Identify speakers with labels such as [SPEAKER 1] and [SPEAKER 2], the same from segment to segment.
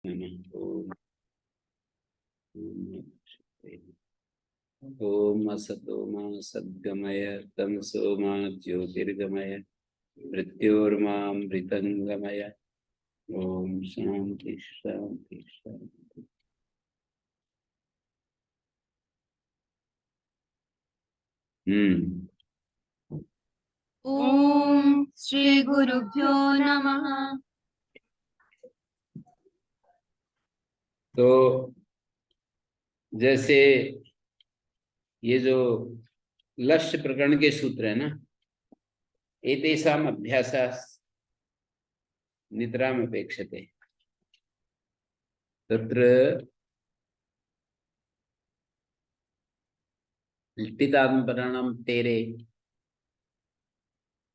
[SPEAKER 1] ओम ओम असतो मा सद्गमय तमसो मा ज्योतिर्गमय मृत्योर्मामृतंगमय। ओम शांति शांति शांति।
[SPEAKER 2] ओम श्री गुरुभ्यो नमः।
[SPEAKER 1] तो जैसे ये जो लक्ष्य प्रकरण के सूत्र है ना, एतेषाम अभ्यासाः नितराम अपेक्षते। तत्र टितात्मपदानां तेरे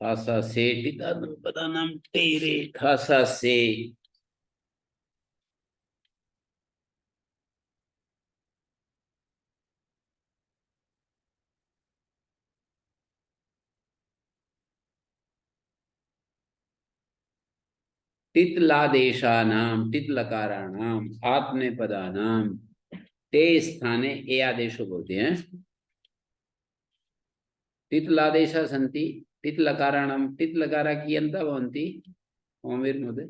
[SPEAKER 1] खासा से, टितात्मपदानां तेरे खासा से। तितलादेशानाम तितलकाराणाम आत्मनेपदानाम ते स्थाने ए आदेशो बोलते हैं। तितलादेशा सन्ति तितलकाराणाम तितलकारा की अंता भवन्ति। ओमेर महोदय,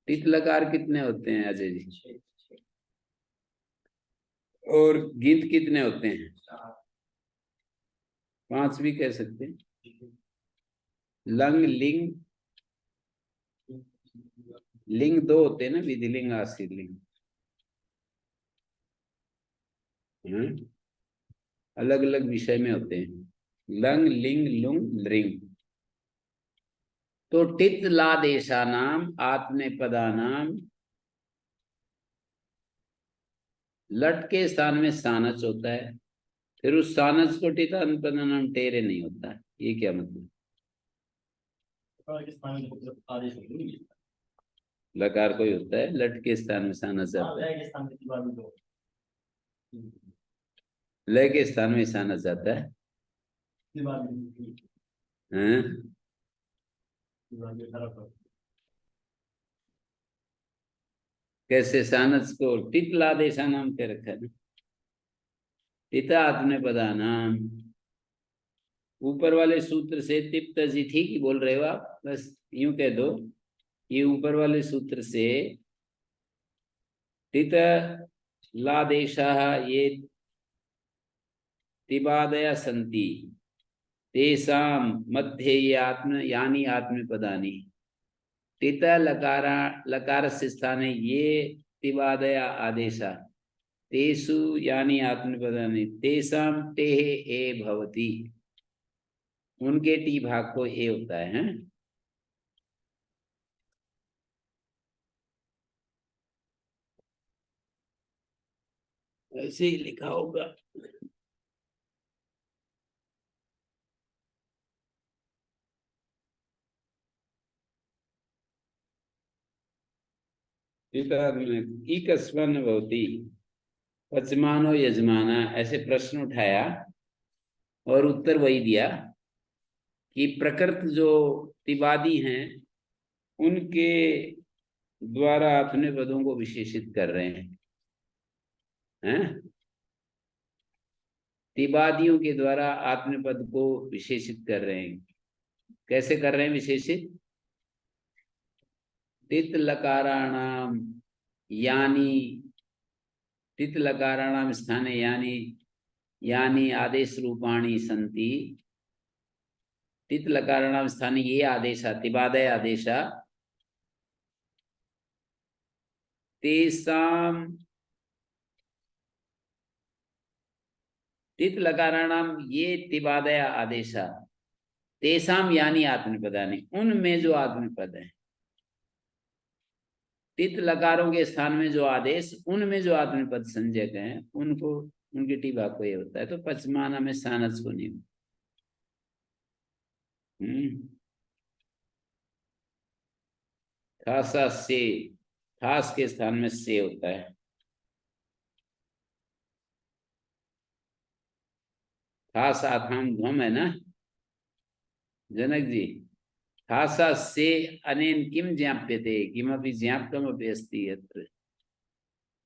[SPEAKER 1] तितलकार कितने होते हैं अजय जी? और गीत कितने होते हैं? 5 भी कह सकते हैं। लंग लिंग, लिंग 2 होते हैं ना, विधिलिंग आशीर्लिंग। अलग अलग विषय में होते हैं। लंग लिंग लुंग लिंग। तो टितलादेशानाम आत्मनेपदानाम, लट के स्थान में सानच होता है, फिर उस सानच को टितात्मपदानाम टेरे नहीं होता है। ये क्या मतलब? लकार कोई होता है, लट के स्थान में सानच आता है, लय के स्थान में सानच आता है। कैसे? सानस को टितलादेशा नाम के रखा है ना। टिता आत्मनेपदानाम, ऊपर वाले सूत्र से तिप्त जी ठीक ही बोल रहे हो आप, बस यूं कह दो। ये ऊपर वाले सूत्र से टित लादेशा ये तिबादया संति तेषाम मध्ये ये आत्म यानी आत्मपदानी। टित लकारा लकार से स्थाने ये तिबादया आदेशा तेषु यानी आत्मपदानी तेषाम टेह ए भवति। उनके टी भाग को ए होता है, हैं? ऐसे ही लिखा होगा। इकस्मन् भवति पचमानो यजमाना, ऐसे प्रश्न उठाया और उत्तर वही दिया कि प्रकृत जो तिवादी हैं उनके द्वारा अपने पदों को विशेषित कर रहे हैं। तिवादियों के द्वारा आत्मपद को विशेषित कर रहे हैं। कैसे कर रहे हैं विशेषित? तित लकाराणाम यानी, तित लकाराणाम स्थाने यानी यानी आदेश रूपाणी संति। तित लकाराणाम स्थाने ये आदेशा तिबादय आदेशा तेषाम, तित लकाराणाम ये तिबादय आदेशा तेषाम यानी आत्मपदानी, उनमें जो आत्मपद है। तित लकारों के स्थान में जो आदेश, उनमें जो आत्मपद संज्ञक हैं उनको, उनके टीबा को ये होता है। तो पचमाना में सानस को नहीं। खासा से, खास के स्थान में से होता है। खास आथाम ध्वम है ना जनक जी, ठासा से अनेन किम ज्ञाप्यते किमपि ज्ञापकमपि अस्ति यत्र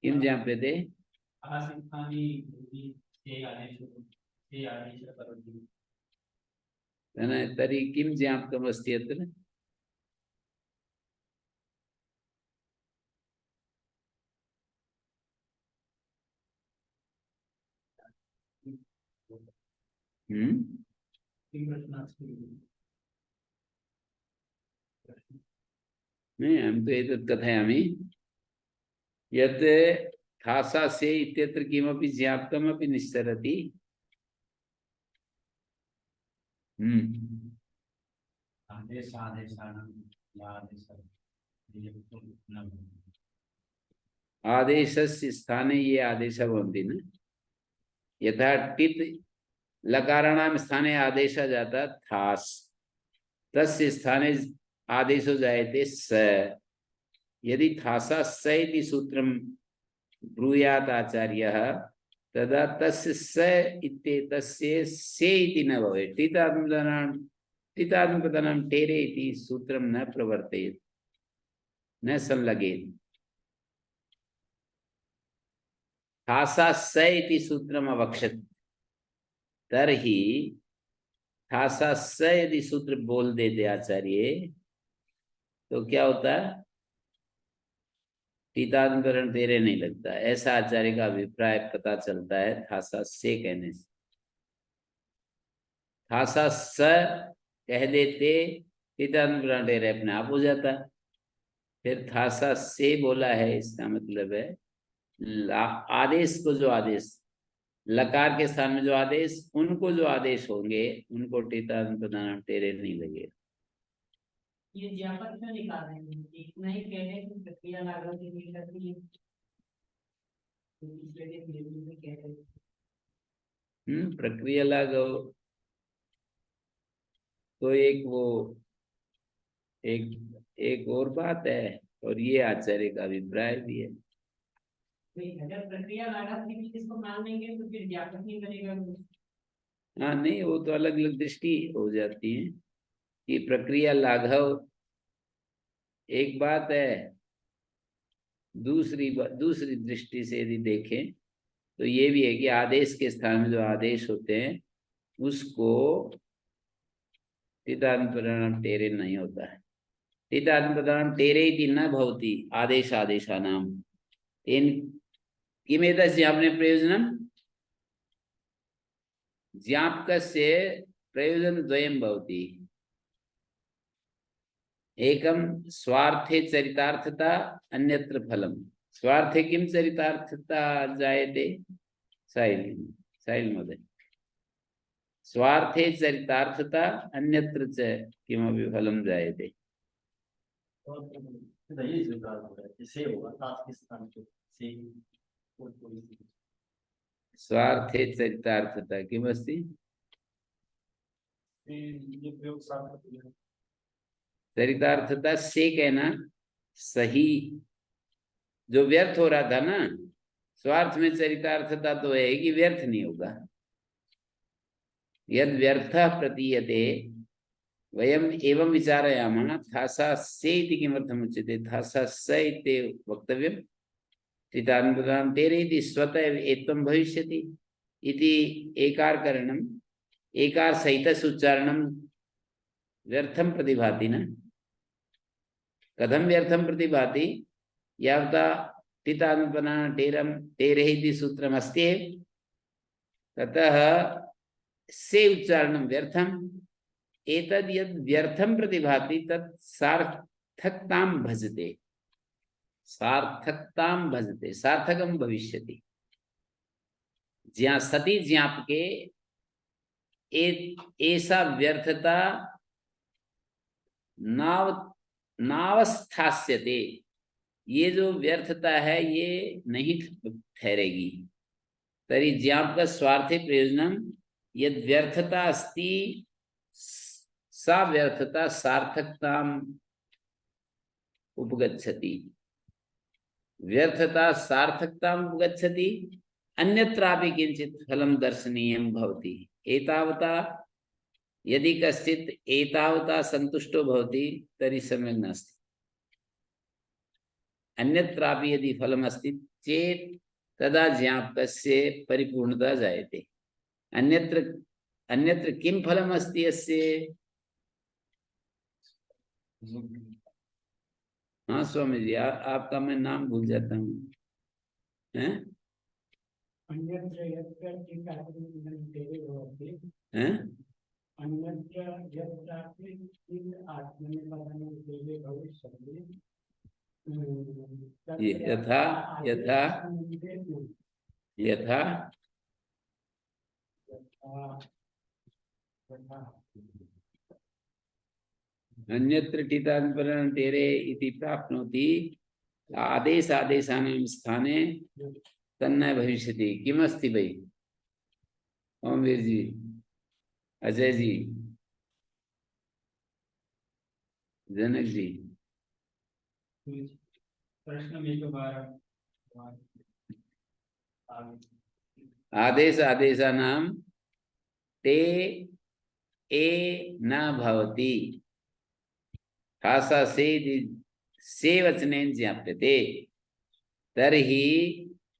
[SPEAKER 1] किम ज्ञाप्यते तर्हि किम ज्ञापकम् अस्ति यत्र नहीं हम तो एतत् कथयामि यत् ठासा से इत्यत्र किमपि ज्ञापकमपि निस्सरति आदेशस्य स्थाने ये आदेशः भवन्ति न यथा टित् लकाराणां स्थाने आदेशः जाता थास् तस्य स्थाने आदेशो जायते स यदि थासा स इति सूत्रं ब्रूयात् आचार्यः तदा तस्य स इत्येतस्य से इति न भवेत् टितात्मपदानां टेरे इति सूत्रं न प्रवर्तेत् न संलगेत् ठासा स इति सूत्रम् अवक्षत् तर्हि ठासा स यदि सूत्र बोल देते आचार्य तो क्या होता टीतांतरण तेरे नहीं लगता ऐसा आचार्य का अभिप्राय पता चलता है ठासा से कहने से ठासा स कह देते टीतांतरण तेरे अपने आप हो जाता फिर ठासा से बोला है इसका मतलब है आदेश को जो आदेश लकार के स्थान में जो आदेश उनको जो आदेश होंगे उनको टीतांतरण तेरे नहीं लगे
[SPEAKER 3] ये ज्ञापन क्यों निकाल रहे हैं इतना ही कहने की प्रक्रिया लागत नहीं करती है
[SPEAKER 1] प्रक्रिया लागो तो एक वो एक और बात है और ये आचार्य का अभिप्राय भी है
[SPEAKER 3] अगर प्रक्रिया लागत की इसको मान लेंगे तो फिर ज्ञापन नहीं बनेगा
[SPEAKER 1] हाँ नहीं वो तो अलग अलग दृष्टि हो जाती है कि प्रक्रिया लाघव एक बात है दूसरी दृष्टि से यदि देखें तो ये भी है कि आदेश के स्थान में जो आदेश होते हैं उसको टितात्मपदानां टेरे नहीं होता है टितात्मपदानां टेरे इति न भवति आदेश आदेशानां तेन किमेतस्य ज्ञापने प्रयोजनं ज्ञापकस्य प्रयोजनद्वयं भवति एकम स्वार्थे चरितार्थता अन्यत्र फलम स्वार्थे किम चरितार्थता जायते साहिल महोदय स्वार्थे चरितार्थता अन्यत्र च किमपि फलम जायते स्वार्थे चरितार्थता किमस्ति चरितार्थता से कहना सही जो व्यर्थ हो रहा था ना स्वार्थ में चरितार्थता तो है कि व्यर्थ नहीं होगा यद व्यर्थ प्रतीयते वयम एवं विचारयामः थासा से इति किमर्थम् उच्यते थासा स इति वक्तव्यं टितात्मपदानां तेरे इति स्वतः एत्वं भविष्यति इति एकारकरणम् एकार सहितस्य उच्चारणं व्यर्थं प्रतिभाति न कथं व्यर्थं प्रतिभाति यावता टितात्मपदानां टेरे इति सूत्रम् अस्ति ततः से उच्चारणं व्यर्थम् एतद् यद् व्यर्थं प्रतिभाति तत् सार्थकतां भजते सार्थकं भविष्यति सति ज्ञापके ऐसा व्यर्थता नावस्थास्यते ये जो व्यर्थता है ये नहीं ठहरेगी तरी ज्ञापक स्वार्थे प्रयोजनम यद व्यर्थता अस्ति सा व्यर्थता सार्थकताम् उपगच्छति व्यर्थता सार्थकताम् उपगच्छति अन्यत्रापि किंचित फलं दर्शनीयं भवति एतावता यदि कश्चित् एतावता सन्तुष्टो भवति तर्हि सम्यक् नास्ति। अन्यत्रापि यदि फलमस्ति चेत् तदा ज्ञापकस्य परिपूर्णता जायते। अन्यत्र अन्यत्र किं फलमस्ति अस्य? हाँ स्वामी जी, आपका मैं नाम भूल जाता हूँ। हैं?
[SPEAKER 3] अन्यत्र यत्र तेरे भवति,
[SPEAKER 1] हैं?
[SPEAKER 3] अन्यत्र यत्रापि आत्मनि पदं तेरे भविष्यति।
[SPEAKER 1] यथा यथा यथा अन्यत्र टितान्तरं तेरे इति प्राप्नोति आदेश आदेशानां स्थाने तन्न भविष्यति। किमस्ति भई? ओमवीर जी, अजय जी, जनक जी,
[SPEAKER 3] प्रश्न में दोबारा
[SPEAKER 1] आदेश आदेशानां ते ए न भवति खासा से वचनेन ज्ञाप्यते तर्हि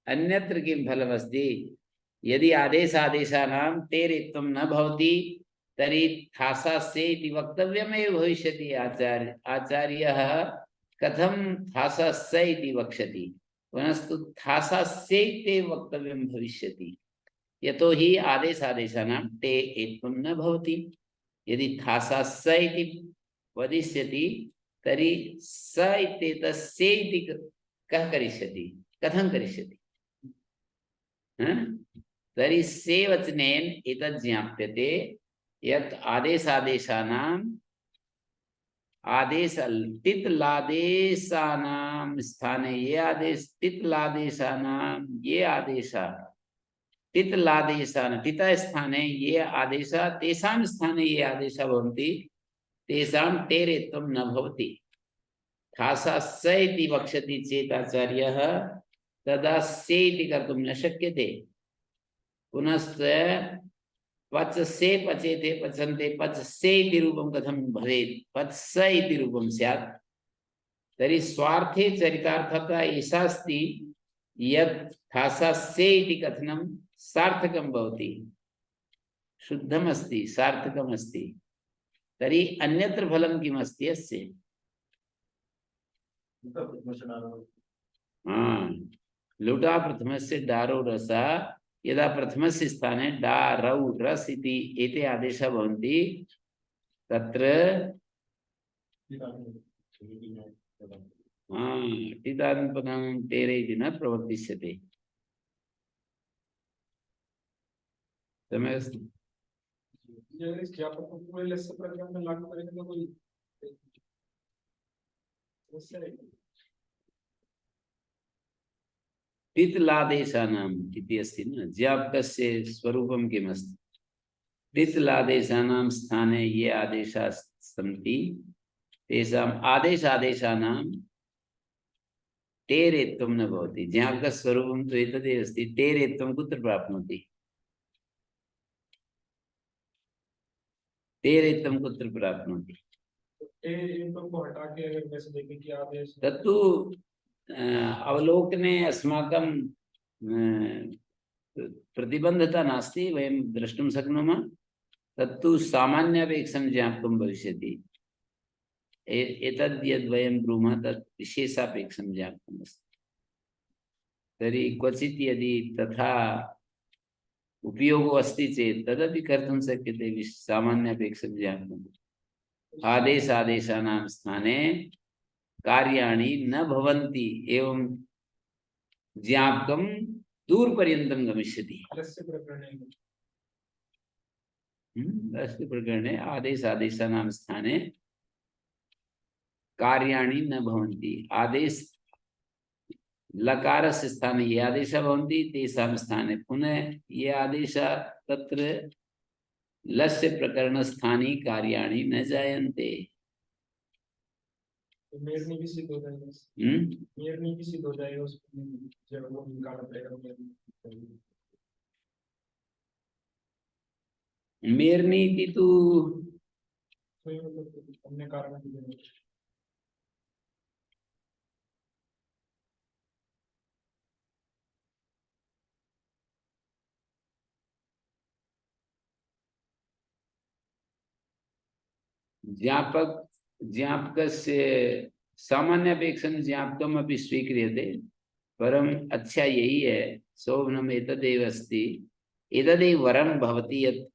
[SPEAKER 1] अन्यत्र किं फलमस्ति? यदि आदेश आदेशानां तेरित्वं न भवति तर्हि थासा से इति वक्तव्यमेव भविष्यति। आचार्यः कथं थासा से इति वक्षति? पुनस्तु थासा से इत्येव वक्तव्यं भविष्यति। यतो हि आदेश आदेशानां ते एत्वं न भवति। यदि थासा स इति वदिष्यति तर्हि स इत्येतस्य इति कः करिष्यति? कथं करिष्यति? तर्हि से वचनेन एतत् ज्ञाप्यते यत् आदेशानाम् आदेश तितलादेशानां स्थाने ये आदेश तितलादेशानां ये आदेशा तितलादेशान तित स्थाने ये आदेशा तेषां स्थाने ये आदेशा भवन्ति तेषां तेरेत्वं न भवति। खासा स इति वक्षति चेत् आचार्यः तदा से इति कर्तुं न शक्यते। पुनश्च पच से पचेते पचन्ते पच से इति रूपं कथं भवेत्? पच स इति रूपं स्यात्। तर्हि स्वार्थे चरितार्थता एषा अस्ति यत् खासा से इति कथनं सार्थकं भवति, शुद्धमस्ति, सार्थकमस्ति। तर्हि अन्यत्र फलं किमस्ति अस्य? लुटा प्रथमस्य डारो रसा यदा प्रथमस्य स्थाने डारौ रस इति एते आदेशाः भवन्ति तत्र टितान्तपदं तेरे इति न प्रवर्तिष्यते। समझ? तितलादेशानाम् इति अस्ति न, ज्ञापकस्य स्वरूपं किमस्ति? तितलादेशानां स्थाने ये आदेशाः सन्ति तेषाम् आदेशानां तेरेत्वं न भवति। ज्ञापकस्वरूपं तु एतदेव अस्ति। तेरेत्वं कुत्र प्राप्नोति? तेरेत्वं कुत्र प्राप्नोति? तत्तु अवलोकने अस्माकं प्रतिबन्धता नास्ति, वयं द्रष्टुं शक्नुमः। तत्तु सामान्यापेक्षं ज्ञापकं भविष्यति। एतद् यद् वयं ब्रूमः तत् विशेषापेक्षं ज्ञापकम् अस्ति। तर्हि क्वचित् यदि तथा उपयोगो अस्ति चेत् तदपि कर्तुं शक्यते सामान्यापेक्षं ज्ञापकम्। आदेश आदेशानां स्थाने कार्याणि न भवन्ति एवं ज्ञापकं दूरपर्यन्तं गमिष्यति। अस्य प्रकरणे आदेश आदेशानां स्थाने कार्याणि न भवन्ति। आदेश लकारस्य स्थाने ये आदेशाः भवन्ति तेषां स्थाने पुनः ये आदेशाः तत्र लस्य प्रकरणस्थानी कार्याणि न जायन्ते।
[SPEAKER 3] मेरनी भी सिद्ध हो जाएगा। मेरनी भी सिद्ध हो जाएगा उसमें जब वो निकाला पड़ेगा।
[SPEAKER 1] मेरनीति तू
[SPEAKER 4] अन्य कारण
[SPEAKER 1] ज्ञापक ज्ञापकस्य सामान्यापेक्षं ज्ञापकम् अपि स्वीक्रियते, परम अच्छा यही है शोभनम एतदेव अस्ति, एतदेव वरम भवति यत्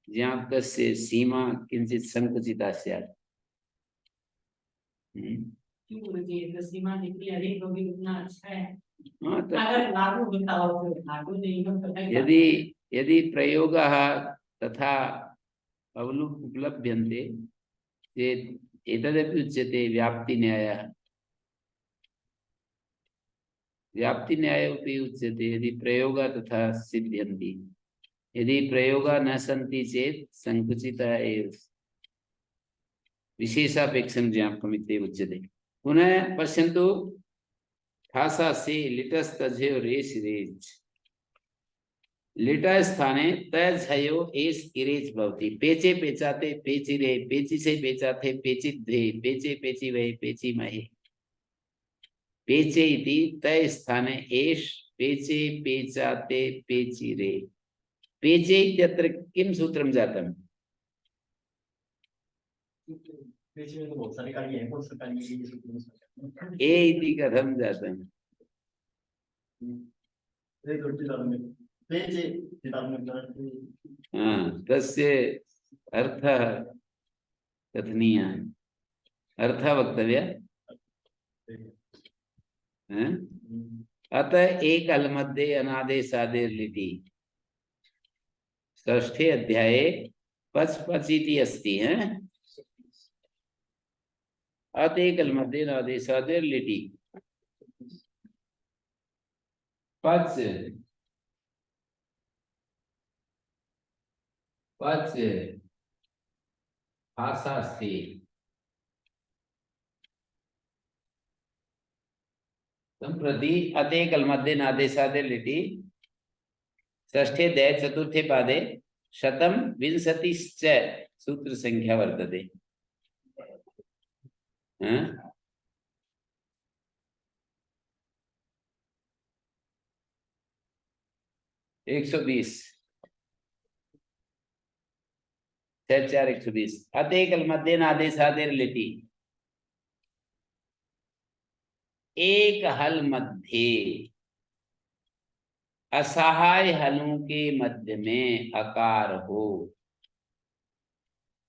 [SPEAKER 1] ज्ञापकस्य सीमा किंचित संकुचिता स्यात्।
[SPEAKER 3] क्यों मुझे तो सीमा जितनी अधिक होगी उतना अच्छा है।
[SPEAKER 1] हाँ,
[SPEAKER 3] अगर लागू होता हो तो लागू नहीं हो तो
[SPEAKER 1] यदि यदि प्रयोगः तथा उपलभ्यन्ते चेत् एतदपि उच्यते व्याप्तिन्यायः। व्याप्तिन्यायोऽपि उच्यते यदि प्रयोगः तथा सिद्ध्यन्ति। यदि प्रयोगः न सन्ति चेत् संकुचितः एव विशेषापेक्षं ज्ञापकम् इत्येव उच्यते। पुनः पश्यन्तु, ठासा से लिटस्तझयो रेस् रेच्, लिट स्थाने तझयो एस् इरेच् भवति। पेचे पेचाते पेचिरे, पेचिसे पेचाते पेचिद्वे, पेचे पेचिवै पेचिमहे। पेचे इति तय स्थाने एष पेचे पेचाते पेचिरे। पेचे इत्यत्र किं सूत्रं जातम्?
[SPEAKER 4] तो बहुत सारे कार्य हैं, बहुत सारे कार्य
[SPEAKER 1] ए इति कथं जातम्? तस्य अर्थः कथनीयः, अर्थः वक्तव्यः। अतः एक अलमध्ये अनादेशादेर लिटि षष्ठे अध्याये पच पच इति अस्ति। अतः एक अलमध्ये अनादेशादेर लिटि पच पच भाषा से संप्रति अते कलमध्ये नादेशादे लिटि षष्ठे अध्याये चतुर्थे पादे शतम विंशतिश्च सूत्र संख्या वर्तते। 120 4 120 अते कलमध्ये नादेशादेर लिटि एक हल मध्य असहाय हलों के मध्य में अकार हो।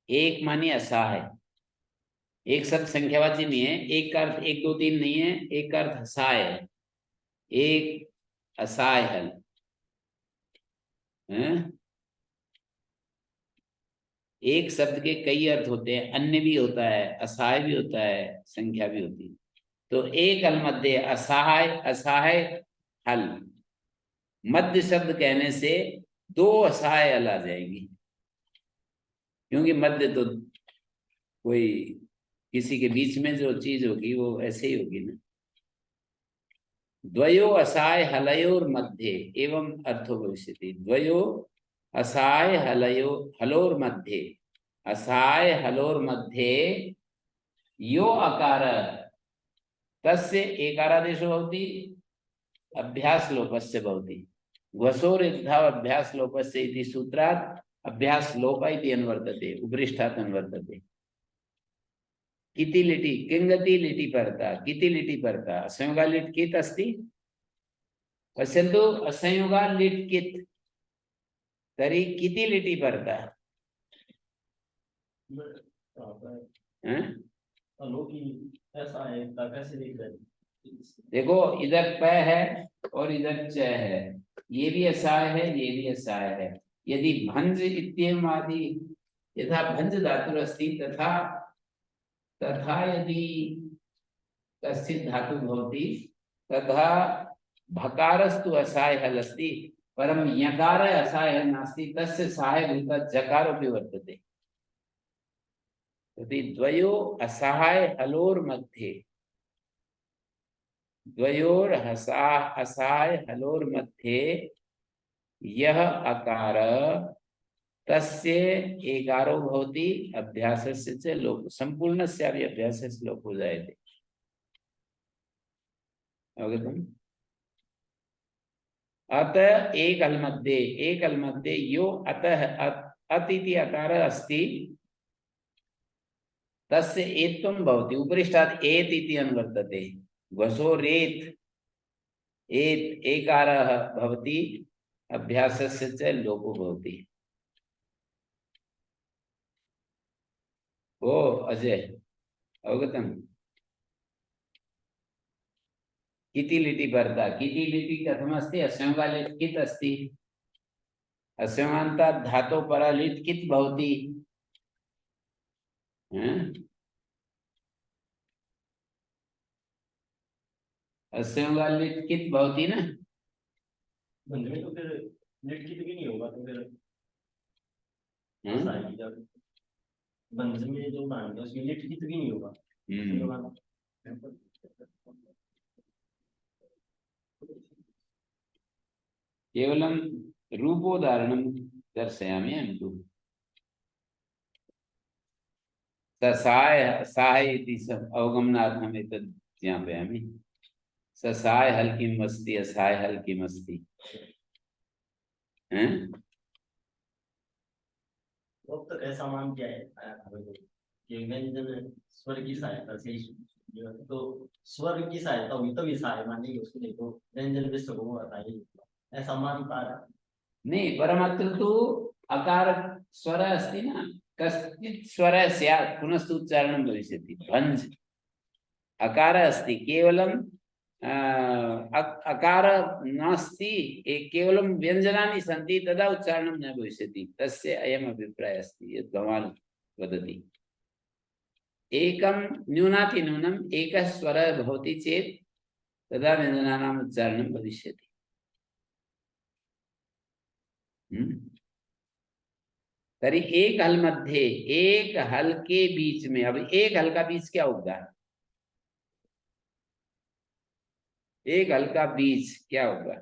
[SPEAKER 1] एक मानी असहाय, एक शब्द संख्यावाची नहीं है, एक का अर्थ 1 2 3 नहीं है, एक का अर्थ असहाय है। एक असहाय हल एक शब्द के कई अर्थ होते हैं, अन्य भी होता है, असहाय भी होता है, संख्या भी होती है। तो एक हल मध्य असहाय, असहाय हल, मध्य शब्द कहने से 2 असहाय हल आ जाएंगी, क्योंकि मध्य तो कोई किसी के बीच में जो चीज होगी वो ऐसे ही होगी ना। द्वयो असहाय हलयोर मध्य एवं अर्थो भविष्यति। द्वयो असहाय हलयो हलोर मध्य, असहाय हलोर मध्य यो अकार तस्य एकारादेशो भवति अभ्यास लोपस्य भवति। घ्वसोर अभ्यास लोपस्य इति सूत्रात् अभ्यास लोप इति अन्वर्तते, उपरिष्ठात् अन्वर्तते। किति लिटि किंगति लिटि परता, किति लिटि परता, असंयोगा लिट कित अस्ति। पश्यन्तु, असंयोगा लिट कित तर्हि किति लिटि परता।
[SPEAKER 4] ऐसा है, कैसे लिख रहे?
[SPEAKER 1] देखो, इधर प है और इधर च है, ये भी असहाय है, ये भी असहाय है। यदि भंज इत्येवम् आदि यथा भंज धातुर अस्ति तथा तथा यदि कश्चित् धातु भवति तथा भकारस्तु असहाय हल अस्ति, परं यकार असहाय हल नास्ति, तस्य सहायभूतः जकारोऽपि वर्तते। यदि द्वयो असहाय हलोर मध्ये, द्वयोर असहाय हलोर मध्ये यह अकार तस्य एकारो भवति अभ्यासस्य च लोप संपूर्णस्यापि अभ्यासस्य लोपो जायते। अवगतम्? अत एक हल मध्ये यो अतः अत इति अकार अस्ति तस्य एत्वं भवति। उपरिष्टात् एत् इति अनुवर्तते। वसो रेत् एत् एकारः भवति अभ्यासस्य च लोपो भवति। ओ अजय अवगतम्? किति लिटि भरता किति लिटि कथमस्ति? अस्यंगा लिट् कित् अस्ति। अस्यंगान्तात् धातो पर लिट् कित् भवति। अस्यंगा लिट् कित् भवति ना।
[SPEAKER 4] बंध में तो फिर लिट की तो भी नहीं होगा तो फिर बंध में जो मानते हैं उसमें लिट की तो भी नहीं होगा।
[SPEAKER 1] केवलं रूपोदाहरणं दर्शयामि अहं तु। ससाय इति अवगमनार्थम् एतत् ज्ञापयामि। ससाय हल किम् अस्ति, असाय हल किम् अस्ति।
[SPEAKER 4] अब तक ऐसा मान किया है कि व्यंजन स्वर की सहायता से तो स्वर की सहायता हुई तभी सहाय मानेंगे उसको, नहीं तो व्यंजन विश्व को बताइए ऐसा मान पा रहा
[SPEAKER 1] नहीं। परमत्र तु अकार स्वर अस्ति न। कश्चित् स्वर स्यात् पुनस्तु उच्चारणं भविष्यति। भञ्ज अकार अस्ति केवलं अकार नास्ति, केवलं व्यञ्जनानि सन्ति तदा उच्चारणं न भविष्यति। तस्य अयम् अभिप्रायः अस्ति यत् भवान् वदति। एकं न्यूनातिन्यूनम् एकः स्वरः भवति चेत् तदा व्यञ्जनानाम् उच्चारणं भविष्यति। तरी एक हल मध्ये, एक हल के बीच में, अब एक हल का बीच क्या होगा? एक हल का बीच क्या होगा?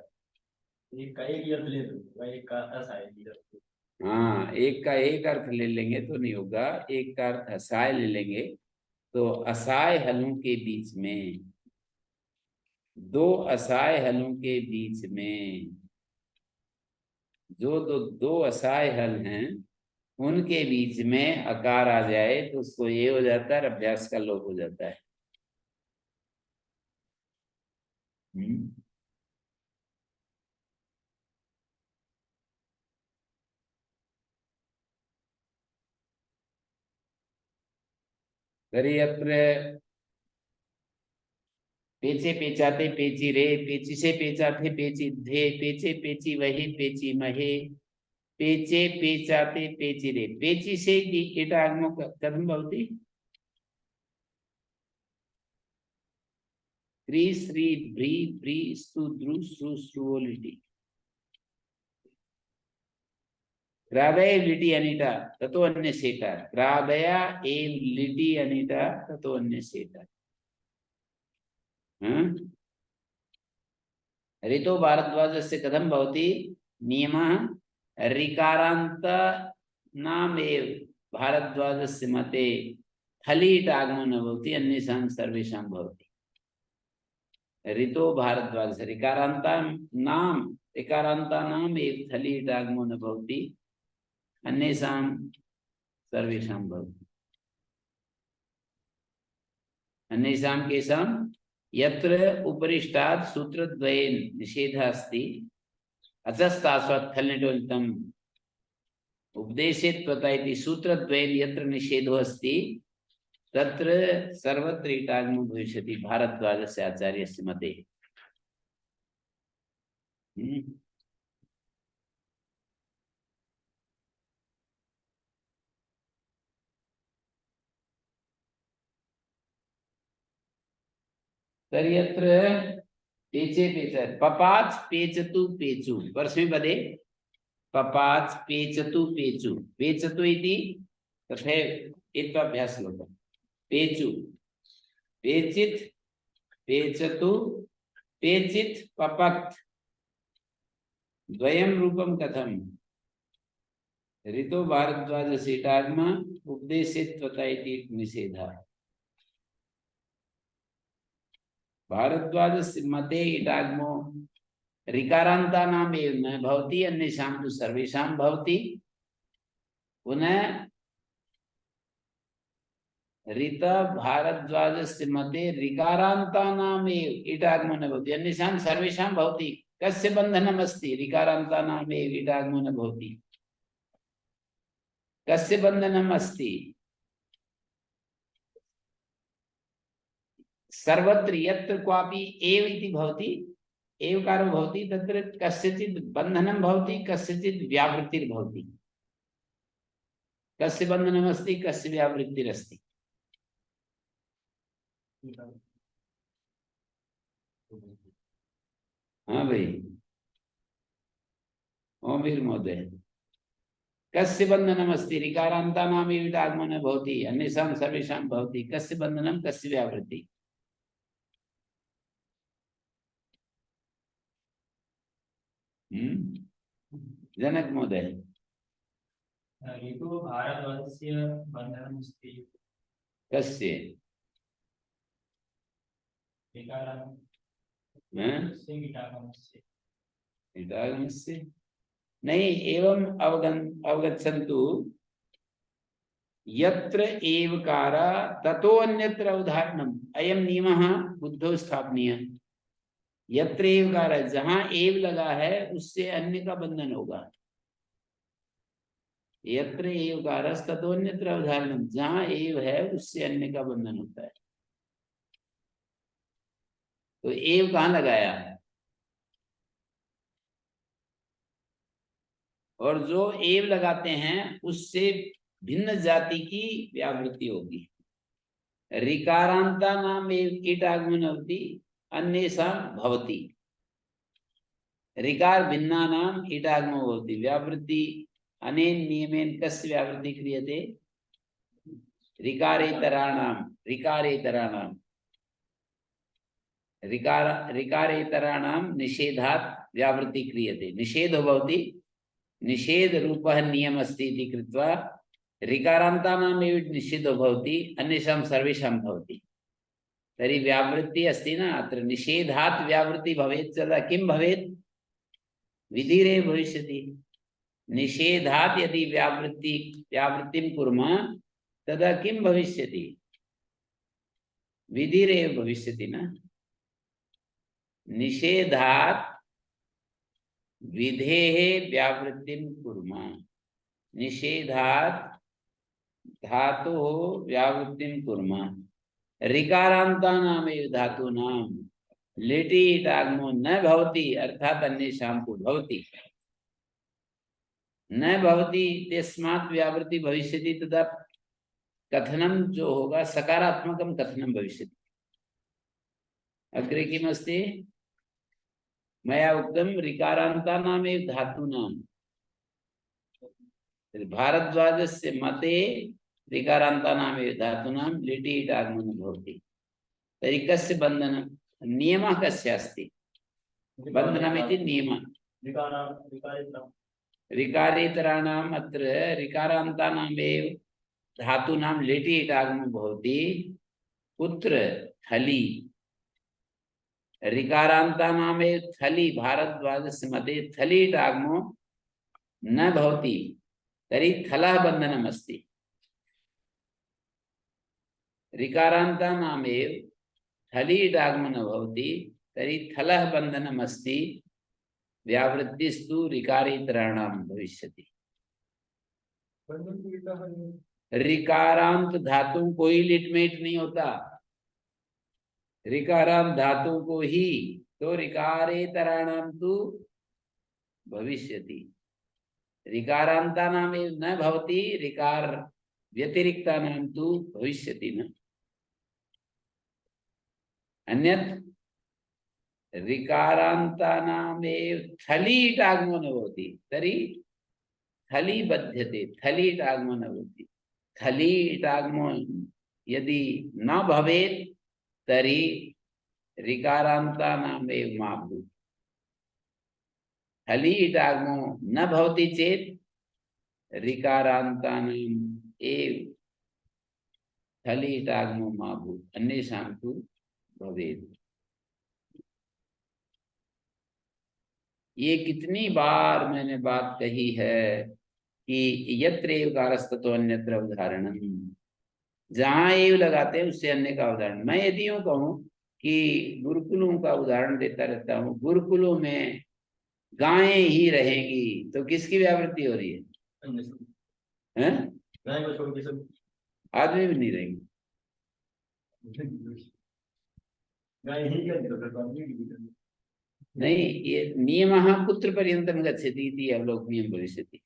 [SPEAKER 4] एक का एक अर्थ ले लो, एक का असाय।
[SPEAKER 1] हाँ, एक का एक अर्थ ले लेंगे तो नहीं होगा, एक का अर्थ असाय ले लेंगे तो असहाय हलों के बीच में, दो असहाय हलों के बीच में जो दो असहाय हल हैं उनके बीच में अकार आ जाए तो उसको ये हो जाता है, अभ्यास का लोप हो जाता है। तर्हि अत्र पेचे पेचाते पेची रे, पेची से पेचाते पेची धे, पेचे पेची वही पेची महे, पेचे पेचाते पेची रे। पेची से ईटागमो कथं भवति? क्री श्री भ्री प्री स्तु द्रु सु सुवोलिटि। ग्राबय लिटि अनिटा ततो अन्य सेकार। ग्राबया एल लिटि अनिटा ततो अन्य सेकार। ऋतो भारद्वाजस्य कथं भवति? नियमः ऋकारान्त नामेव भारद्वाजस्य मते हलीट आगमो न भवति, अन्येषां सर्वेषां भवति। ऋतो भारद्वाज ऋकारान्तानाम् एव हलीट आगमो न भवति, अन्येषां सर्वेषां भवति। अन्येषां केषां? यत्र उपरिष्टात् सूत्रद्वयेन निषेधः अस्ति, अचस्तास्वत्थल्निटोलितम् उपदेशे त्वता इति सूत्रद्वयेन यत्र निषेधो अस्ति तत्र सर्वत्र ईटागमो भविष्यति भारद्वाजस्य आचार्यस्य मते। तर्हि अत्र पेचे पेच पपाच पेचतु पेचु परस्मै पदे पपाच पेचतु पेचु, पेचतु इति तथैव इत्वाभ्यासलोपः। पेचु पेचित पेचतु पेचित पपक् द्वयं रूपं कथम्? ऋतो भारद्वाज सीटाग्म उपदेशित्वता इति निषेधा। भारद्वाज मते इटाग्मो ऋकारान्तानाम् एव न भवति अन्येषां तु सर्वेषां भवति। पुनः ऋत भारद्वाजस्य मते ऋकारान्तानाम् एव इटाग्मो न भवति अन्येषां सर्वेषां भवति। कस्य बन्धनम् अस्ति? ऋकारान्तानाम् एव इटाग्मो न भवति। कस्य बन्धनम् अस्ति? सर्वत्र यत्र क्वापि एव इति भवति, एवकारो भवति, तत्र कस्यचित् बन्धनं भवति, कस्यचित् व्यावृत्तिर्भवति। कस्य बन्धनम् अस्ति, कस्य व्यावृत्तिरस्ति? हाँ भाई, ओमीर महोदय, कस्य बन्धनम् अस्ति? ऋकारान्तानाम् एव इटागमो न भवति अन्येषां सर्वेषां भवति। कस्य बन्धनं, कस्य व्यावृत्ति? जनक महोदय।
[SPEAKER 5] ऋतु भारद्वाजस्य बन्धनमस्ति।
[SPEAKER 1] कस्य? इटागमस्य नहीं। एवं अवगच्छन्तु, यत्र एवकार ततो अन्यत्र उदाहरणम्। अयं नियमः बुद्धौ स्थापनीयः। यत्र एवकार, जहां एव लगा है उससे अन्य का बंधन होगा। यत्र एवकार ततो अन्यत्र उदाहरणम्, जहां एव है उससे अन्य का बंधन होता है। तो एव कहाँ लगाया? और जो एव लगाते हैं उससे भिन्न जाति की व्यावृत्ति होगी। ऋकारान्ता नाम एव ईटागमनवति अन्येषां भवति। ऋकार भिन्ना नाम ईटागमो भवति। व्यावृत्ति अनेन नियमेन कस्य व्यावृत्ति क्रियते? ऋकारेतराणां निषेधात् व्यावृत्ति क्रियते। निषेधो भवति, निषेध रूपः नियमः अस्ति इति कृत्वा ऋकारान्तानाम् एव निषेधो भवति, अन्येषां सर्वेषां भवति। तर्हि व्यावृत्ति अस्ति न, अत्र निषेधात् व्यावृत्ति भवेत् तदा किं भवेत्? विधिरेव भविष्यति। निषेधात् यदि व्यावृत्तिं कुर्मः तदा किं भविष्यति? विधिरेव भविष्यति न। निषेधात् विधेः व्यावृत्तिं कुर्मः। निषेधात् धातोः व्यावृत्तिं कुर्मः। ऋकारान्तानामेव धातूनां लिटि इटागमो न भवति, अर्थात अन्येषां तु भवति। न भवति तस्मात् व्यावृत्ति भविष्यति, तदा कथनं जो होगा सकारात्मकं कथनं भविष्यति। अग्रे किमस्ति? मया उक्तं ऋकारान्तानामेव धातूनां। भारद्वाजस्य मते ऋकारान्तानामेव धातूनां लिटि इटागमो न भवति। तर्हि कस्य बन्धनं? नियमः कस्य अस्ति? बन्धनमिति नियमः ऋकारेतराणाम्। अत्र ऋकारान्तानामेव धातूनां लिटि इटागमो भवति। कुत्र? थलि। ऋकारान्तानामेव थलि भारद्वाजस्य मते थलि इटागमो न भवति। तर्हि थलः बन्धनम् अस्ति। ऋकारान्तानामेव थलि इटागमो न भवति, तर्हि थलः बन्धनम् अस्ति। व्यावृत्तिस्तु ऋकारेतराणां भविष्यति। ऋकारांत धातु कोई लिटमेट नहीं होता। ऋकारांत धातु को ही तो ऋकारेतराणां तु भविष्यति। ऋकारान्तानाम् एव न भवति, ऋकार व्यतिरिक्तानां तु भविष्यति न। अन्यत् ऋकारान्तानामेव थलि इटागमो न भवति, तर्हि थलि बध्यते। थलि इटागमो न भवति। थलि इटागमो यदि न भवेत् तर्हि ऋकारान्तानामेव मा भूत्। थलि इटागमो न भवति चेत् ऋकारान्तानाम् एव फलितागमो मा भूत् अन्येषां तु भवेत्। ये कितनी बार मैंने बात कही है कि यत्र एवकारस्ततो अन्यत्र उदाहरणम, जहां एव लगाते हैं उससे अन्य का उदाहरण। मैं यदि यूं कहूं कि गुरुकुलों का उदाहरण देता रहता हूँ, गुरुकुलों में गायें ही रहेंगी, तो किसकी व्यावृत्ति हो रही है?
[SPEAKER 4] अन्य सब
[SPEAKER 1] हैं?
[SPEAKER 4] गाय को छोड़ के सब
[SPEAKER 1] आदमी भी नहीं रहेंगे।
[SPEAKER 4] गाय ही कर दो फिर आदमी भी कर दो।
[SPEAKER 1] नहीं, ये नियमः कुत्र पर्यन्तं गच्छति इति अवलोकनीयं भविष्यति।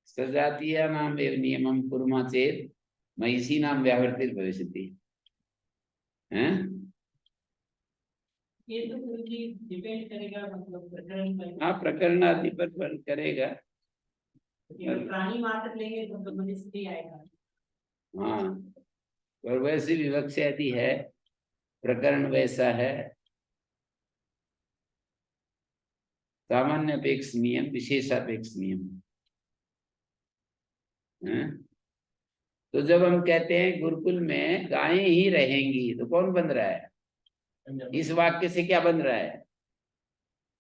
[SPEAKER 1] सजातीयानाम् एव नियमं कुर्मः चेत् महिषीणां व्यावृत्तिर्भविष्यति। हैं?
[SPEAKER 3] ये तो गुरुजी डिपेंड करेगा, मतलब प्रकरण पर।
[SPEAKER 1] हाँ, प्रकरणादि पर करेगा।
[SPEAKER 3] अगर प्राणी मात्र लेंगे तो मनुष्य भी आएगा।
[SPEAKER 1] हाँ, और वैसी विवक्षा यदि है, प्रकरण वैसा है, सामान्य अपेक्ष नियम, विशेषापेक्ष नियम। हैं? तो जब हम कहते हैं गुरुकुल में गायें ही रहेंगी, तो कौन बन रहा है? इस वाक्य से क्या बन रहा है?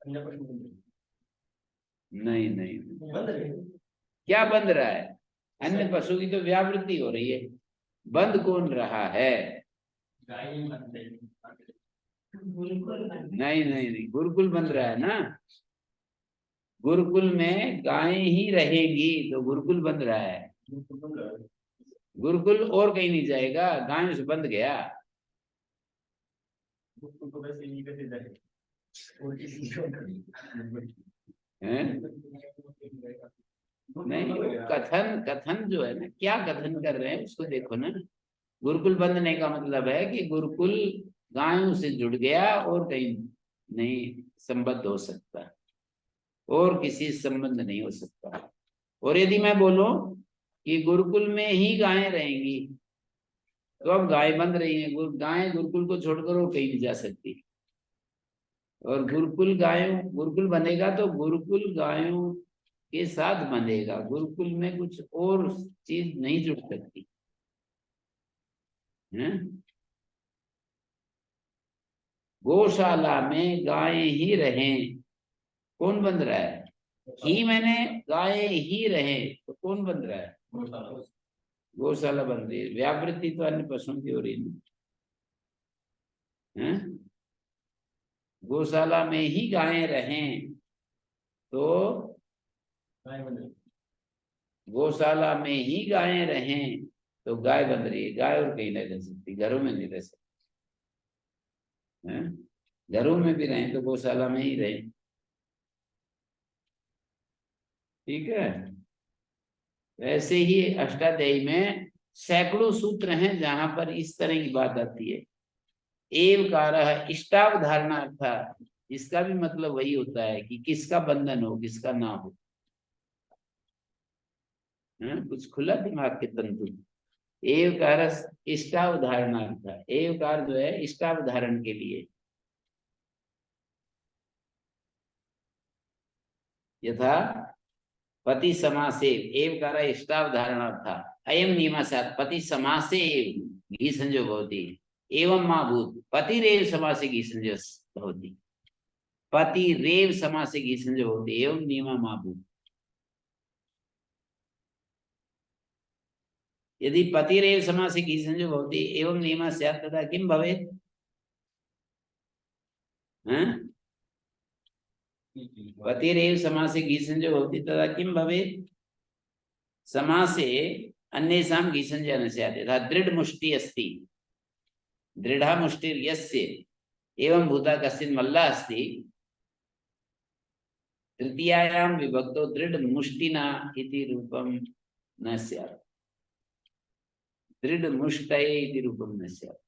[SPEAKER 4] अन्य प्रश्न
[SPEAKER 1] नहीं नहीं,
[SPEAKER 4] बंद रहे।
[SPEAKER 1] क्या बंद रहा है? अन्य पशु की तो व्यावृत्ति हो रही है, बंद कौन रहा है?
[SPEAKER 4] गाय ही बनते हैं।
[SPEAKER 3] गुरुकुल
[SPEAKER 1] नहीं नहीं नहीं, गुरुकुल बंद रहा है ना। गुरुकुल में गायें ही रहेगी, तो गुरुकुल बंद रहा है। गुरुकुल और कहीं नहीं जाएगा, गायों से बंद गया।
[SPEAKER 4] तो वैसे ही कैसे जाए और किसी को
[SPEAKER 1] हैं? नहीं, वो कथन कथन जो है ना, क्या कथन कर रहे हैं उसको देखो ना। गुरुकुल बंधने का मतलब है कि गुरुकुल गायों से जुड़ गया और कहीं नहीं संबद्ध हो सकता, और किसी से संबंध नहीं हो सकता। और यदि मैं बोलूं कि गुरुकुल में ही गायें रहेंगी, तो अब गाय बंध रही है, गायें गुरुकुल को छोड़कर वो कहीं नहीं जा सकती। और गुरुकुल बनेगा तो गुरुकुल गायों के साथ बंधेगा, गुरुकुल में कुछ और चीज नहीं जुड़ सकती है। गौशाला में गायें ही रहें, कौन बंध रहा है? ही मैंने गायें ही रहें, तो कौन बंध रहा है? गौशाला बन रही है। व्यावृत्ति तो अन्य पशुओं की हो रही है। गौशाला में ही गायें रहें, तो
[SPEAKER 4] गाय बन रही
[SPEAKER 1] गौशाला में ही गायें रहें, तो गाय बन रही है। गाय और कहीं नहीं रह सकती, घरों में नहीं रह सकती। घरों में भी रहें तो गौशाला में ही रहें। ठीक है। वैसे ही अष्टाध्यायी में सैकड़ों सूत्र हैं जहां पर इस तरह की बात आती है। एवकारः इष्टावधारणार्थ, इसका भी मतलब वही होता है कि किसका बंधन हो, किसका ना हो। कुछ खुला दिमाग के तंतु। एवकार इष्टावधारणार्थ, एवकार जो है इष्टावधारण के लिए। यथा पति समासे एवकार इष्टावधारणार्थ अयम नियम स्यात् पति समासे घी संजो भवति एवं मा भूत् पतिरेव समासे घी संजो भवति पतिरेव समासे घी संजो भवति एवं नियम मा भूत्। यदि पतिरेव समासे घी संजो भवति एवं नियम स्यात् तदा किं भवेत्? पतिरेव समासे घी संजो भवति तदा किं भवेत्? समासे अन्येषां घी संजयः न स्यात्। यथा दृढ़ मुष्टि अस्ति, दृढ़ा मुष्टिर्यस्य एवं भूता कश्चित् मल्लः अस्ति, तृतीयायां विभक्तो दृढ़ मुष्टिना इति रूपं न स्यात्। दृढ़ मुष्टये इति रूपं न स्यात्।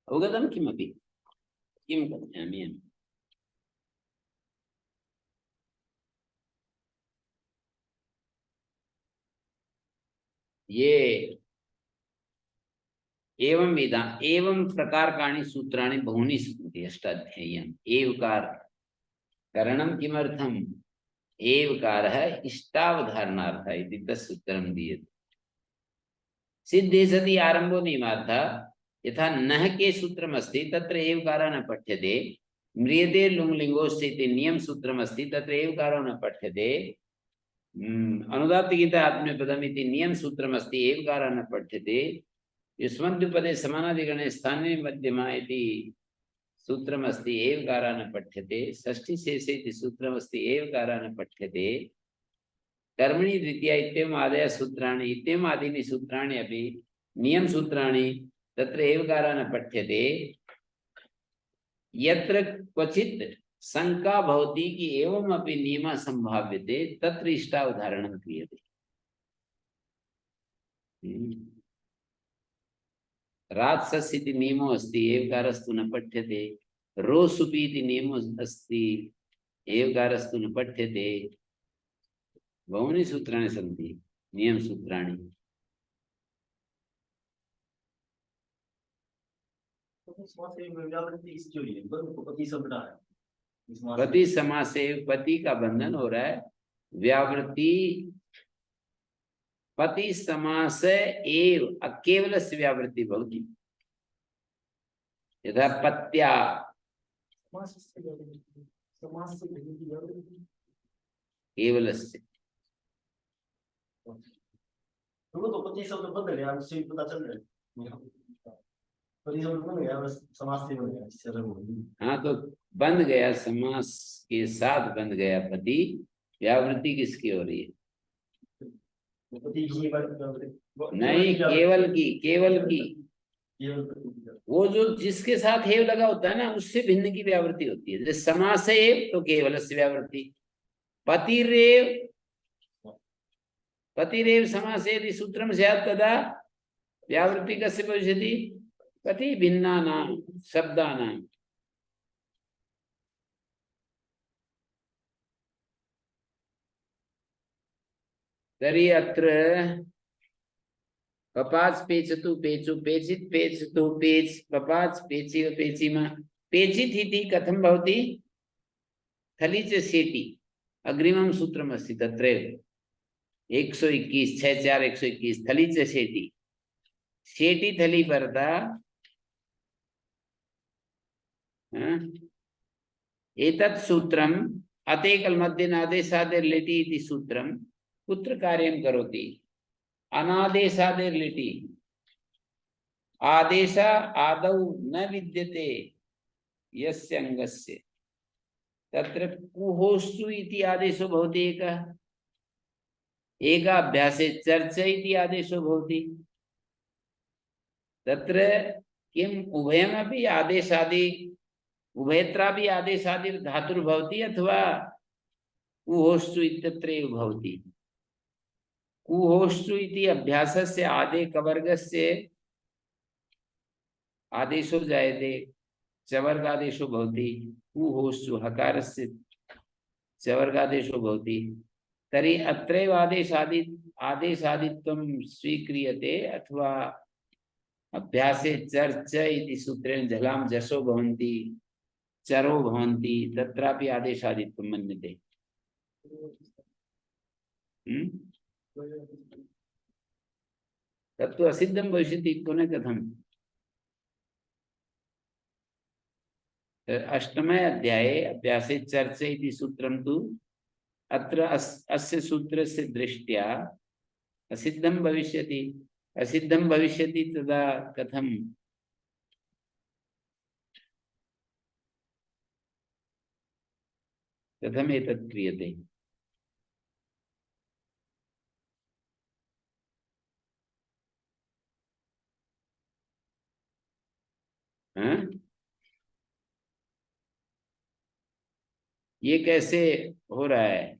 [SPEAKER 1] अवगतं किमपि? किं कथयामि? ये एवं विधा एवं प्रकारकाणि सूत्राणि बहूनि सन्ति अष्टाध्याय्याम्। एवकार करणं किमर्थम्? एवकारः इष्टावधारणार्थः इति तत्सूत्रं दीयते। सिद्धे सति आरम्भो नियमार्थः यथा नः के सूत्रमस्ति तत्र एवकारः न पठ्यते। म्रियते लुङ्लिङ्गोऽस्ति इति नियम सूत्रमस्ति तत्र एवकारो न पठ्यते। अनुदात्तगीता आत्मनेपदम् इति नियम सूत्रमस्ति एवकारः न पठ्यते। युष्मद्युपदे समानाधिकरणे स्थाने मध्यमा इति सूत्रमस्ति एवकारः न पठ्यते। षष्ठीशेषे इति सूत्रमस्ति एवकारः न पठ्यते। कर्मणि द्वितीया इत्येवम् आदयः सूत्राणि इत्येवम् आदीनि सूत्राणि अपि नियम सूत्राणि तत्र एवकारः न पठ्यते। यत्र क्वचित् शंका भवति कि एवम् अपि नियमः संभाव्यते तत्र इष्टावधारणं क्रियते। रात्सस् इति नियमो अस्ति एवकारस्तु न पठ्यते। रोसुपि इति नियमो अस्ति एवकारस्तु न पठ्यते। बहूनि सूत्राणि सन्ति नियम सूत्राणि। पति समास से पति का बंधन हो रहा है। व्यावृत्ति पति समास एव अकेवलस्य व्यावृत्ति भवति। यथा पत्या केवलस्य
[SPEAKER 4] तो पति शब्द बदल गया, उससे पता चल रहा है पति शब्द बन गया, बस समास से बन गया, इससे अलग हो गई।
[SPEAKER 1] हाँ तो बन गया, समास के साथ बन गया पति। व्यावृत्ति किसकी हो रही है?
[SPEAKER 4] पति की
[SPEAKER 1] नहीं, केवल की, केवल की। वो जो जिसके साथ हेव लगा होता है ना, उससे भिन्न की व्यावृत्ति होती है। जैसे समास एव तो केवलस्य व्यावृत्ति। पतिरेव पतिरेव समासेति सूत्रं स्यात् तदा व्यावृत्ति कस्य भविष्यति? पति भिन्नानां शब्दानां। तर्हि अत्र पपाच पेचतु पेचु पेचित पेचतु पेच पपाच पेचिव पेचिमा पेचित इति कथं भवति? थली च सेटि अग्रिमं सूत्रमस्ति तत्रैव 121 6 4 121 थली च सेटि सेटि थली परता एतत् सूत्रम् अतेकल मध्यनादेशादेर् लिटि इति सूत्रं कुत्र कार्यं करोति? अनादेशादेर् लिटि। आदेश आदौ न विद्यते यस्य अंगस्य तत्र कुहोस्तु इति आदेशो भवति। एक अभ्यासे चर्च इति आदेशो भवति। तत्र किम् उभयमपि आदेशादि उभयत्रापि आदेशादि धातुर्भवति अथवा कुहोस्तु इत्यत्रैव भवति। कुहोस्तु इति अभ्यासस्य आदेकवर्गस्य आदेशो जायते, चवर्गादेशो भवति। कुहोस्तु हकारस्य चवर्गादेशो भवति। तर्हि अत्रैव आदेशादित्वं स्वीक्रियते अथवा अभ्यासे चर्च इति सूत्रेण झलां जसो भवन्ति चरो भवन्ति तत्रापि आदेशादित्वं मन्यते। तत्तु असिद्धं भविष्यति पुनः कथम्? अष्टमे अध्याये अभ्यासे चर्च इति सूत्रं तु अत्र अस्य सूत्रस्य दृष्ट्या असिद्धं भविष्यति। असिद्धं भविष्यति तदा कथम्? कथम् एतत् क्रियते? ये कैसे हो रहा है?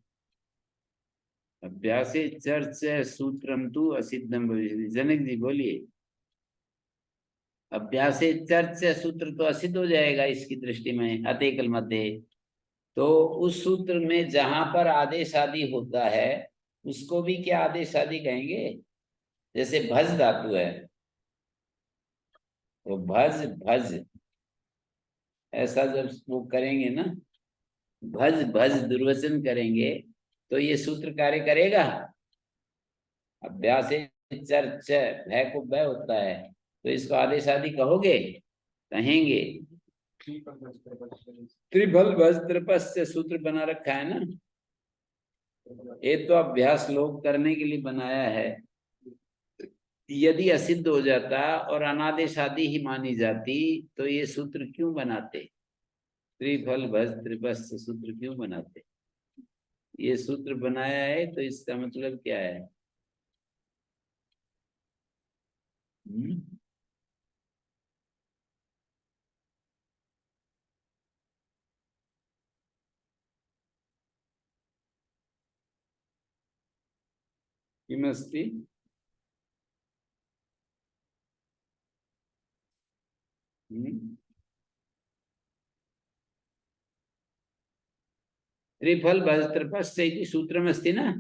[SPEAKER 1] अभ्यासे चर्च सूत्रम तु असिद्धम भविष्यति। जनक जी बोलिए। अभ्यासे चर्च सूत्र तो असिद्ध हो जाएगा इसकी दृष्टि में अतेकल मध्य। तो उस सूत्र में जहां पर आदेश आदि होता है उसको भी क्या आदेश आदि कहेंगे? जैसे भज धातु है, तो भज भज ऐसा जब वो करेंगे ना, भज भज दुर्वचन करेंगे, तो ये सूत्र कार्य करेगा। अभ्यास चर्च भय को भय होता है, तो इसको आदेश आदि कहोगे, कहेंगे। त्रिभल भज त्रिपस से सूत्र बना रखा है ना, ये तो अभ्यास लोग करने के लिए बनाया है। यदि असिद्ध हो जाता और अनादेश आदि ही मानी जाती तो ये सूत्र क्यों बनाते? त्रिफल भज त्रिपस से सूत्र क्यों बनाते? ये सूत्र बनाया है तो इसका मतलब क्या है? हम्म? किमस्ति? त्रिफल भज त्रिपस से इति सूत्रमस्ति न,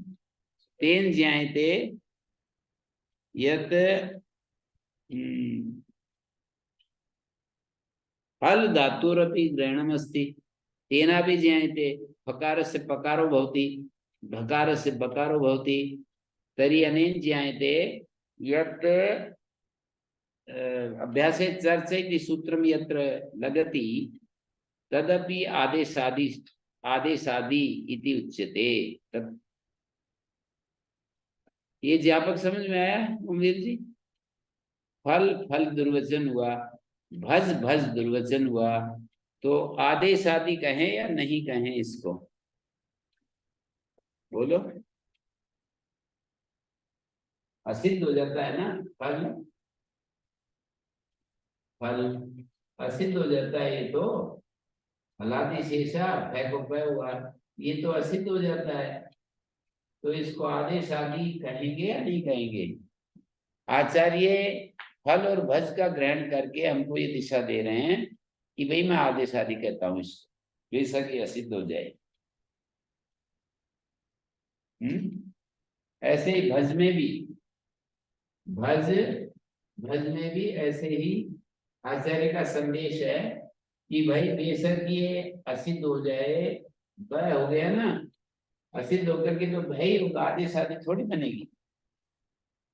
[SPEAKER 1] तेन ज्ञायते यत् फल धातुरपि ग्रहणमस्ति, तेनापि ज्ञायते फकारस्य पकारो भवति, भकारस्य बकारो भवति, तर्हि अनेन ज्ञायते यत् अभ्यासे चर्च इति सूत्रम यत्र लगति तदपि आदेशादि इति उच्यते। तत् ये व्यापक समझ में आया उमेर जी? फल फल दुर्वचन हुआ, भज भज दुर्वचन हुआ, तो आदेश आदि कहें या नहीं कहें इसको? बोलो। असिद्ध हो जाता है ना फल, फल असिद्ध हो जाता है, ये तो फलादि शेषा फै को पै हुआ, ये तो असिद्ध हो जाता है, तो इसको आदेश आदि कहेंगे या नहीं कहेंगे? आचार्य फल और भज का ग्रहण करके हमको ये दिशा दे रहे हैं कि भाई मैं आदेश आदि कहता हूं इसको, बेशक ये असिद्ध हो जाए। ऐसे ही भज में भी, भज भज में भी ऐसे ही आचार्य का संदेश है कि भाई बेशक ये असिद्ध हो जाए, वह हो गया ना, असिद्ध होकर के तो भाई होगा, आदेश आदि थोड़ी बनेगी,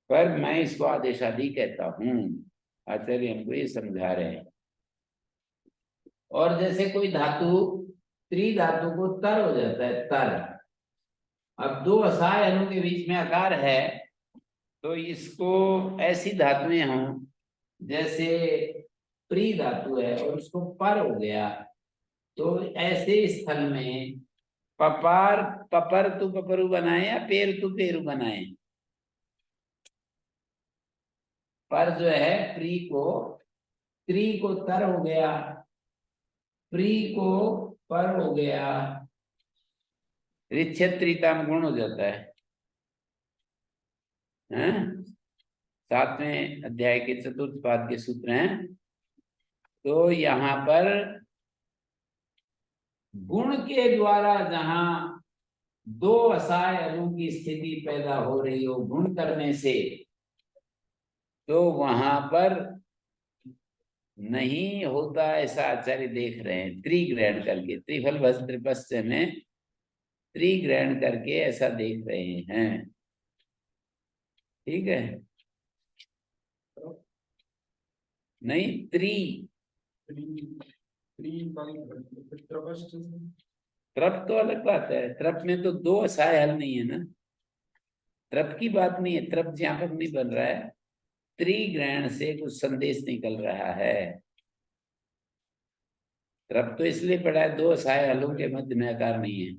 [SPEAKER 1] पर मैं इसको आदेश आदि कहता हूं। आचार्य हमको ये समझा रहे हैं। और जैसे कोई धातु त्रिधातु को तर हो जाता है, तर, अब दो असहाय अणु के बीच में आकार है, तो इसको ऐसी धातुएं हों जैसे प्री धातु है और उसको पर हो गया, तो ऐसे स्थल में पपार पपर तु पपरु बनाए या पेर तु पेरु बनाए, पर जो है प्री को, त्रि को तर हो गया, प्री को पर हो गया, रिच्छत्रिताम गुण हो जाता है। हैं? 7वें अध्याय के चतुर्थ पाद के सूत्र हैं। तो यहाँ पर गुण के द्वारा जहां दो असहाय अणु की स्थिति पैदा हो रही हो गुण करने से, तो वहां पर नहीं होता, ऐसा आचार्य देख रहे हैं त्रिग्रहण करके, त्रिफल भज त्रिपस्य में त्रिग्रहण करके ऐसा देख रहे हैं। ठीक है? नहीं, त्रप तो अलग बात है, त्रप में तो दो असहाय हल नहीं है ना, त्रप की बात नहीं है, त्रप ज्ञापक नहीं बन रहा है, त्रिग्रहण से कुछ संदेश निकल रहा है। त्रप तो इसलिए पड़ा है, दो असहाय हलों के मध्य में आकार नहीं है,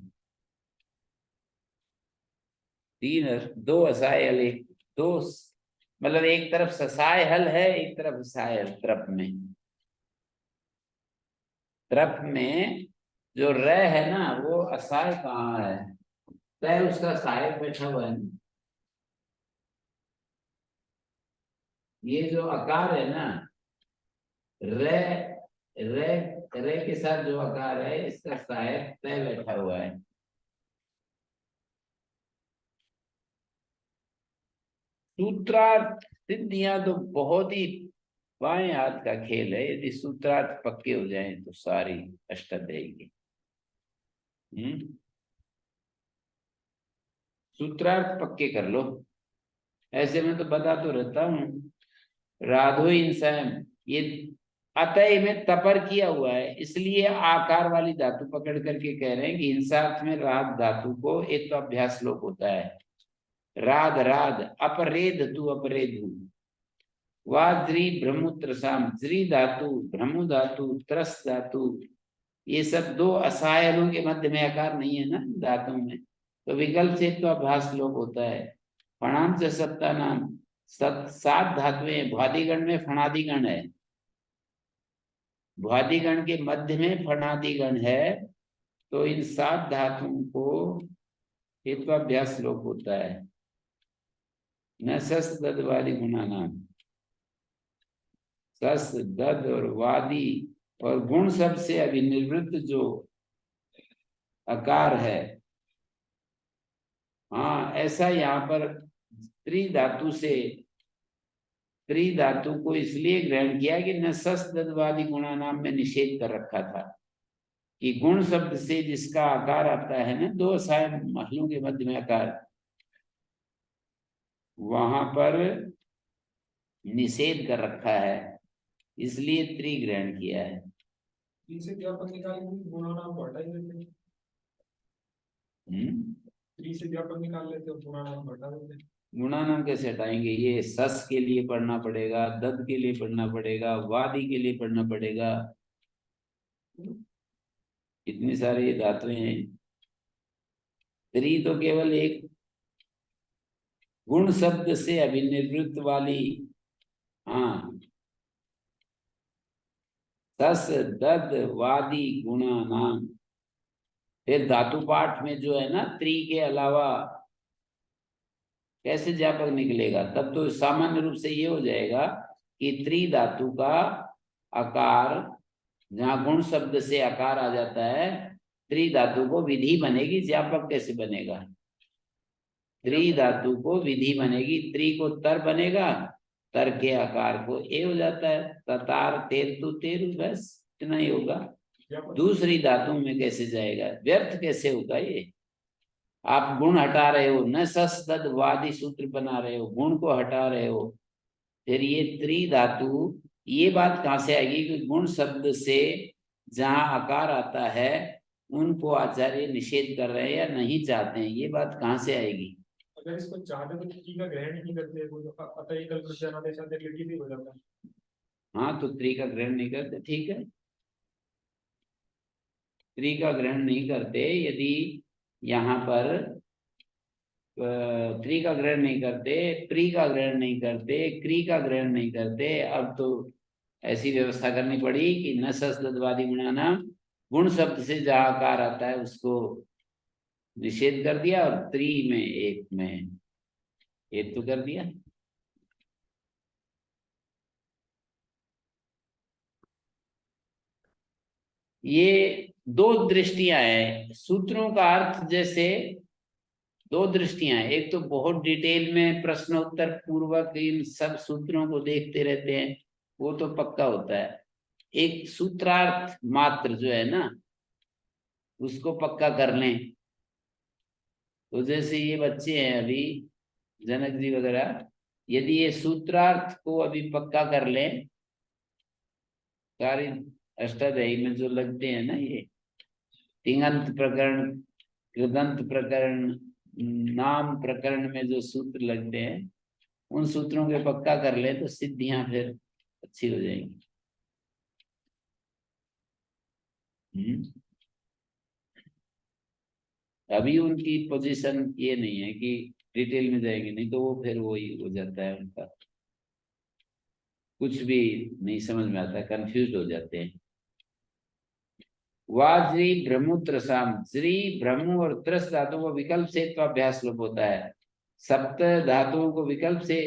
[SPEAKER 1] दो असहाय हल, एक दो मतलब एक तरफ ससाय हल है, एक तरफ असहाय हल। त्रप में, त्रप में जो र है ना वो असहाय कहाँ है, तय उसका सहायक बैठा हुआ है। ये जो आकार है ना, रे रे रे के साथ जो आकार है इसका सहायक तय बैठा हुआ है। सूत्रार्थ सिद्धियां तो बहुत ही बाएं हाथ का खेल है। यदि सूत्रार्थ पक्के हो जाएं तो सारी अष्टाध्यायी की सूत्रार्थ पक्के कर लो। ऐसे में तो बता तो रहता हूं, राधो इंसान ये अतः में तपर किया हुआ है, इसलिए आकार वाली धातु पकड़ करके कह रहे हैं कि हिंसार्थ में राध धातु को एक तो अभ्यास लोप होता है। राध राध अपरेध तू अपरेधु वाज्री ब्रह्मुत्रसाम ज्री धातु भ्रमु धातु त्रस धातु ये सब दो असहायनों के मध्य में आकार नहीं है ना धातु में, तो विकल्प से तो अभ्यास लोप होता है। फणाम से सत्ता नाम सात धातुएं भ्वादिगण में फणादिगण है, भ्वादिगण के मध्य में फणादिगण है, तो इन सात धातुओं को हेत्वाभ्यास लोप होता है। न सस दद वादी गुणा नाम, सस दद और वादी और गुण सब से अभिनिवृत्त जो आकार है, हाँ ऐसा यहाँ पर त्रिधातु से त्रिधातु को इसलिए ग्रहण किया कि न सस ददवादी गुणा नाम में निषेध कर रखा था कि गुण शब्द से जिसका आकार आता है ना दो असहाय महलों के मध्य में आकार, वहां पर निषेध कर रखा है, इसलिए त्रिग्रहण किया है।
[SPEAKER 5] से क्या अपन निकालेंगे, गुणा नाम हटा ही देते हैं। से क्या अपन निकाल लेते हैं, गुणा नाम हटा देते हैं।
[SPEAKER 1] गुणा नाम कैसे हटाएंगे, ये सस के लिए पढ़ना पड़ेगा, दद के लिए पढ़ना पड़ेगा, वादी के लिए पढ़ना पड़ेगा, इतनी सारी धातुएं हैं। त्रि तो केवल एक गुण शब्द से अभिनिवृत्त वाली, हाँ सस दद वादी गुणा नाम। फिर धातु पाठ में जो है ना त्रि के अलावा कैसे ज्ञापक निकलेगा, तब तो सामान्य रूप से ये हो जाएगा कि त्रि धातु का आकार, जहां गुण शब्द से आकार आ जाता है, त्रि धातु को विधि बनेगी, ज्ञापक कैसे बनेगा, त्रि धातु को विधि बनेगी, त्रि को तर बनेगा, तर के आकार को ए हो जाता है, ततार तेर तु तेरु, बस इतना ही होगा। दूसरी धातु में कैसे जाएगा, व्यर्थ कैसे होगा ये। आप गुण हटा रहे हो, न सस दद वादी सूत्र बना रहे हो, गुण को हटा रहे हो, फिर ये त्रि धातु, ये बात कहाँ से आएगी कि गुण शब्द से जहाँ आकार आता है उनको आचार्य निषेध कर रहे हैं या नहीं चाहते हैं, ये बात कहाँ से आएगी।
[SPEAKER 5] अगर इसको चाहते तो त्रि का ग्रहण नहीं करते, वो जो अतः कल कृष्णादेश लिखी भी हो जाता है।
[SPEAKER 1] हाँ तो त्रि का ग्रहण नहीं करते, ठीक है, त्रि का ग्रहण नहीं करते। यदि यहाँ पर त्रि का ग्रहण नहीं करते, प्री का ग्रहण नहीं करते, क्री का ग्रहण नहीं करते, अब तो ऐसी व्यवस्था करनी पड़ी कि न सस्दवादी गुणाना गुण शब्द से जहाँ आकार आता है उसको निषेध कर दिया और त्रि में एक में हेतु कर दिया। ये दो दृष्टियां हैं सूत्रों का अर्थ, जैसे दो दृष्टियां हैं, एक तो बहुत डिटेल में प्रश्नोत्तर पूर्वक इन सब सूत्रों को देखते रहते हैं, वो तो पक्का होता है। एक सूत्रार्थ मात्र जो है ना उसको पक्का कर लें, तो जैसे ये बच्चे हैं अभी जनक जी वगैरह, यदि ये सूत्रार्थ को अभी पक्का कर लें, सारी अष्टाध्यायी में जो लगते हैं ना ये तिङंत प्रकरण, कृदंत प्रकरण, नाम प्रकरण में जो सूत्र लगते हैं, उन सूत्रों के पक्का कर ले तो सिद्धियां फिर अच्छी हो जाएंगी। अभी उनकी पोजीशन ये नहीं है कि डिटेल में जाएंगे, नहीं तो वो फिर वही हो जाता है, उनका कुछ भी नहीं समझ में आता, कंफ्यूज हो जाते हैं। वाज्री भ्रमु त्रसाम, ज्री भ्रमु और त्रस धातुओं को विकल्प से एक तो अभ्यास लोप होता है, सप्त धातुओं को विकल्प से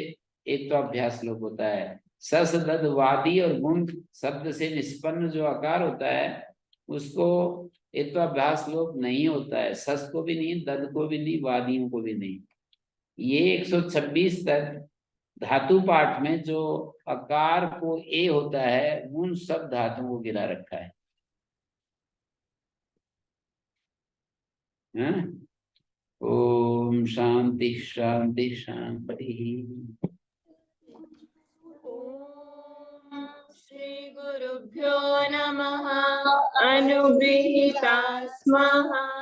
[SPEAKER 1] एक तो अभ्यास लोप होता है। सस दद वादी और गुण शब्द से निष्पन्न जो आकार होता है उसको एक तो अभ्यास लोप नहीं होता है, सस को भी नहीं, दद को भी नहीं, वादियों को भी नहीं। ये 126 तक धातु पाठ में जो अकार को ए होता है उन सब धातुओं को गिरा रखा है। हाँ? ओम शांति शांति शांति।
[SPEAKER 2] ॐ श्री गुरुभ्यो नमः। अनुगृहीता स्मः।